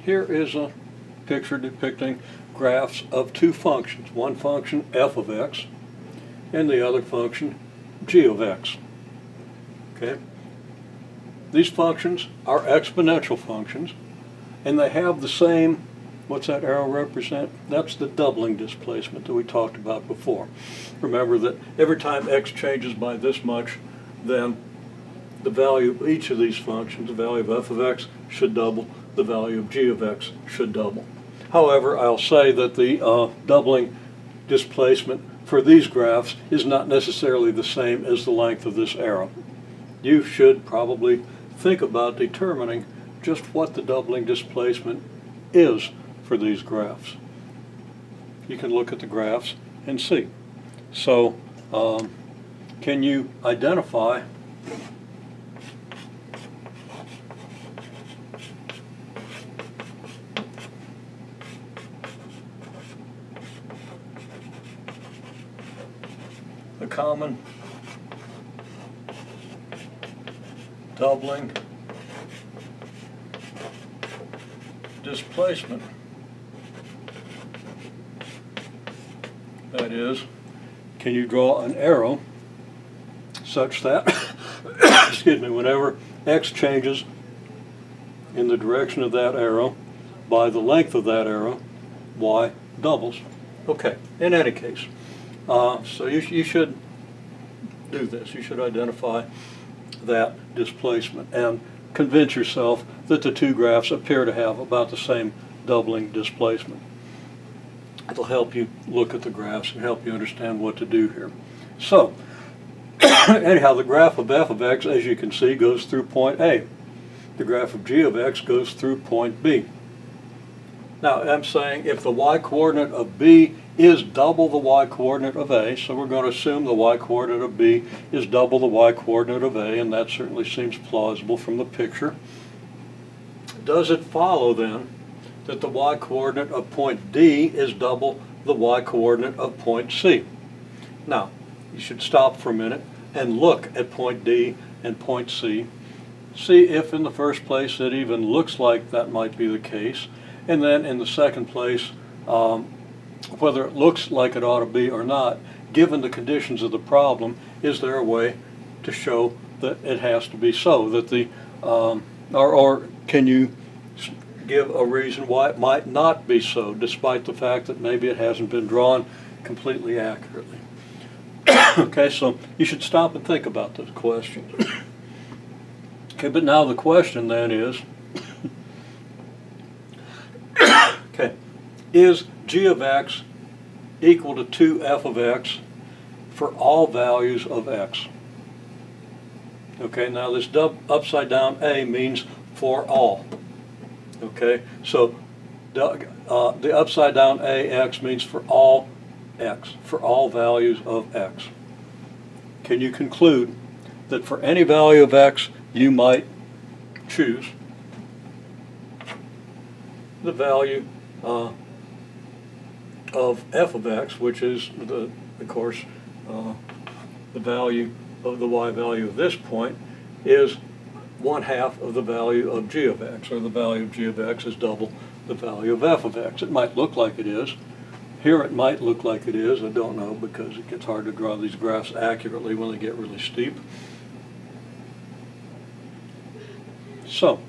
here is a picture depicting graphs of two functions. One function, f of x, and the other function, g of x. Okay? These functions are exponential functions, and they have the same, what's that arrow represent? That's the doubling displacement that we talked about before. Remember that every time x changes by this much, then the value of each of these functions, the value of f of x should double, the value of g of x should double. However, I'll say that the doubling displacement for these graphs is not necessarily the same as the length of this arrow. You should probably think about determining just what the doubling displacement is for these graphs. You can look at the graphs and see. So, can you identify the common doubling displacement? That is, can you draw an arrow such that, excuse me, whenever x changes in the direction of that arrow by the length of that arrow, y doubles? Okay, in any case, so you should do this. You should identify that displacement and convince yourself that the two graphs appear to have about the same doubling displacement. It'll help you look at the graphs and help you understand what to do here. So, anyhow, the graph of f of x, as you can see, goes through point A. The graph of g of x goes through point B. Now, I'm saying if the y-coordinate of B is double the y-coordinate of A, so we're going to assume the y-coordinate of B is double the y-coordinate of A, and that certainly seems plausible from the picture. Does it follow then that the y-coordinate of point D is double the y-coordinate of point C? Now, you should stop for a minute and look at point D and point C. See if in the first place it even looks like that might be the case, and then in the second place, whether it looks like it ought to be or not, given the conditions of the problem, is there a way to show that it has to be so? That the or can you give a reason why it might not be so, despite the fact that maybe it hasn't been drawn completely accurately? Okay, so you should stop and think about this question. Okay, but now the question then is, okay, is g of x equal to 2f of x for all values of x? Okay, now this upside down A means for all. Okay, so the upside down AX means for all x, for all values of x. Can you conclude that for any value of x you might choose the value of f of x, which is, of course, the value of the y value of this point, is 1/2 of the value of g of x, or the value of g of x is double the value of f of x. It might look like it is. Here it might look like it is. I don't know, because it gets hard to draw these graphs accurately when they get really steep. So,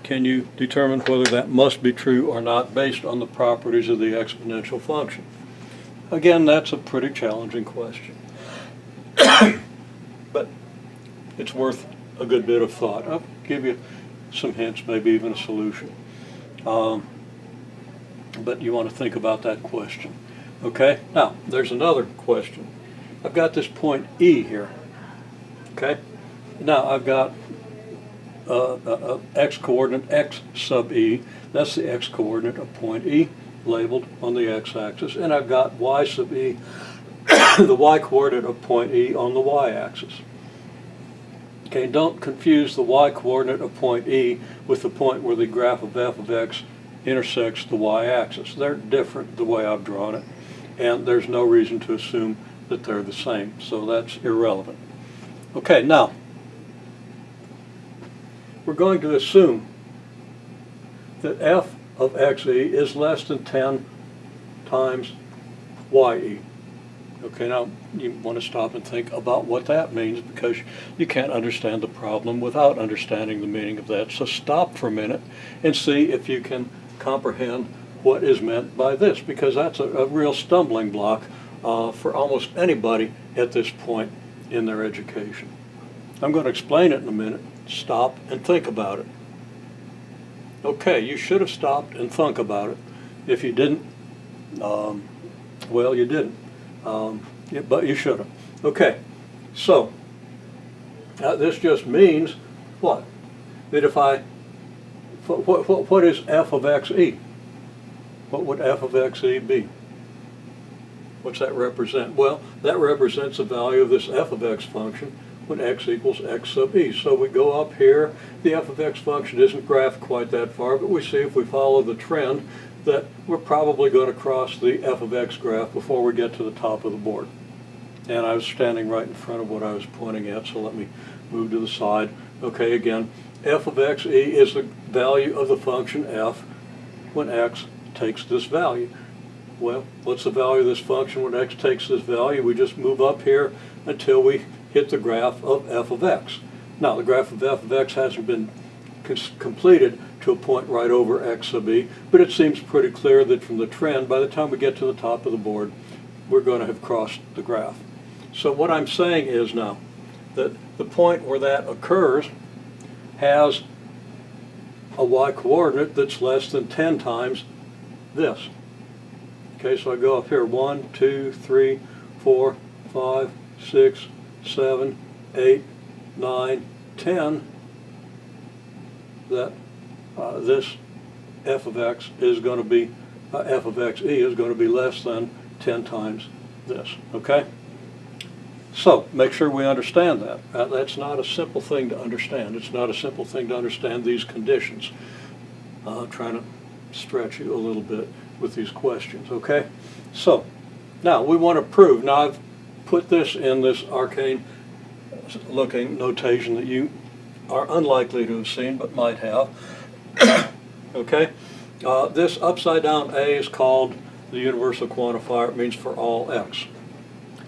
can you determine whether that must be true or not based on the properties of the exponential function? Again, that's a pretty challenging question. But it's worth a good bit of thought. I'll give you some hints, maybe even a solution. But you want to think about that question. Okay? Now, there's another question. I've got this point E here. Okay? Now, I've got x-coordinate x sub E. That's the x-coordinate of point E, labeled on the x-axis. And I've got y sub E, the y-coordinate of point E, on the y-axis. Okay, don't confuse the y-coordinate of point E with the point where the graph of f of x intersects the y-axis. They're different the way I've drawn it, and there's no reason to assume that they're the same, so that's irrelevant. Okay, now, we're going to assume that f of xe is less than 10 times ye. Okay, now you want to stop and think about what that means, because you can't understand the problem without understanding the meaning of that. So stop for a minute and see if you can comprehend what is meant by this, because that's a real stumbling block for almost anybody at this point in their education. I'm going to explain it in a minute. Stop and think about it. Okay, you should have stopped and thunk about it. If you didn't, well, you didn't. Yeah, but you should have. Okay, so this just means what? That if I, what is f of xe? What would f of xe be? What's that represent? Well, that represents the value of this f of x function when x equals x sub e. So we go up here. The f of x function isn't graphed quite that far, but we see if we follow the trend that we're probably going to cross the f of x graph before we get to the top of the board. And I was standing right in front of what I was pointing at, so let me move to the side. Okay, again, f of xe is the value of the function f when x takes this value. Well, what's the value of this function when x takes this value? We just move up here until we hit the graph of f of x. Now, the graph of f of x hasn't been completed to a point right over x sub e, but it seems pretty clear that from the trend, by the time we get to the top of the board, we're going to have crossed the graph. So what I'm saying is now that the point where that occurs has a y-coordinate that's less than 10 times this. Okay, so I go up here, 1, 2, 3, 4, 5, 6, 7, 8, 9, 10, that this f of x is going to be, f of xe is going to be less than 10 times this, okay? So, make sure we understand that. That's not a simple thing to understand. It's not a simple thing to understand these conditions. I'm trying to stretch you a little bit with these questions, okay? So, now we want to prove. Now, I've put this in this arcane-looking notation that you are unlikely to have seen, but might have. Okay? This upside-down A is called the universal quantifier. It means for all x.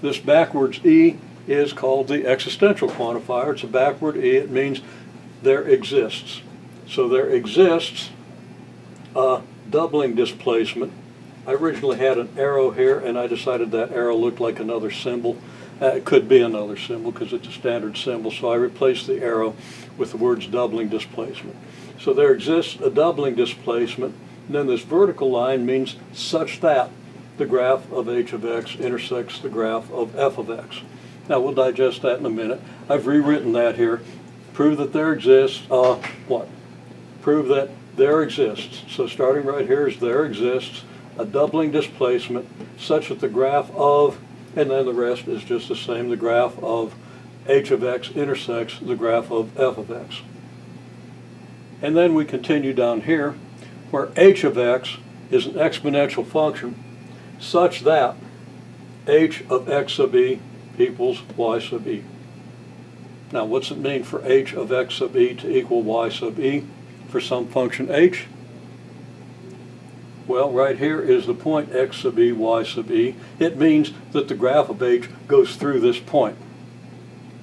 This backwards E is called the existential quantifier. It's a backward E. It means there exists. So there exists a doubling displacement. I originally had an arrow here, and I decided that arrow looked like another symbol. It could be another symbol because it's a standard symbol, so I replaced the arrow with the words doubling displacement. So there exists a doubling displacement, and then this vertical line means such that the graph of h of x intersects the graph of f of x. Now we'll digest that in a minute. I've rewritten that here. Prove that there exists, what? Prove that there exists. So starting right here is there exists a doubling displacement such that the graph of, and then the rest is just the same, the graph of h of x intersects the graph of f of x. And then we continue down here where h of x is an exponential function such that h of x sub e equals y sub e. Now what's it mean for h of x sub e to equal y sub e for some function h? Well, right here is the point x sub e, y sub e. It means that the graph of h goes through this point.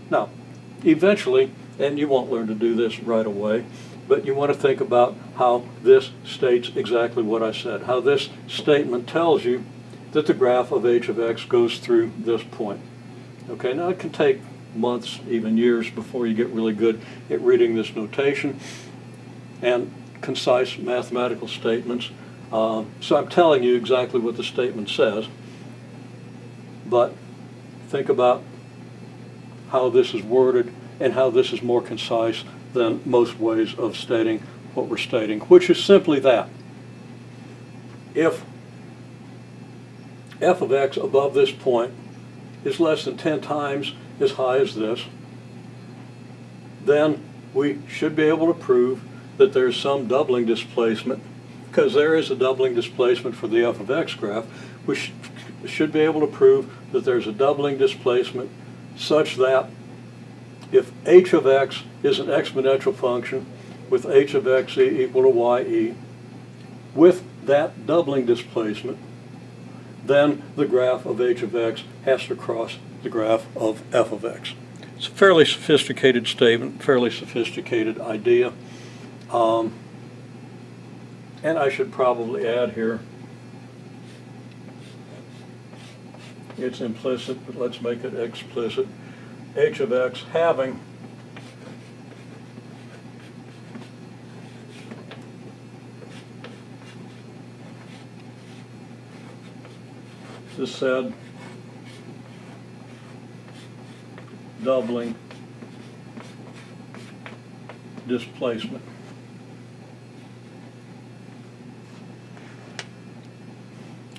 Now, eventually, and you won't learn to do this right away, but you want to think about how this states exactly what I said, how this statement tells you that the graph of h of x goes through this point. Okay, now it can take months, even years, before you get really good at reading this notation and concise mathematical statements. So I'm telling you exactly what the statement says, but think about how this is worded and how this is more concise than most ways of stating what we're stating, which is simply that if f of x above this point is less than 10 times as high as this, then we should be able to prove that there's some doubling displacement, because there is a doubling displacement for the f of x graph. We should be able to prove that there's a doubling displacement such that if h of x is an exponential function with h of xe equal to ye, with that doubling displacement, then the graph of h of x has to cross the graph of f of x. It's a fairly sophisticated statement, fairly sophisticated idea. And I should probably add here, it's implicit, but let's make it explicit. H of x having the said doubling displacement.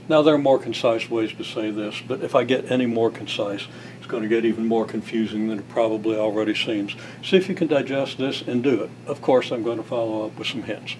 Now, there are more concise ways to say this, but if I get any more concise, it's going to get even more confusing than it probably already seems. See if you can digest this and do it. Of course, I'm going to follow up with some hints.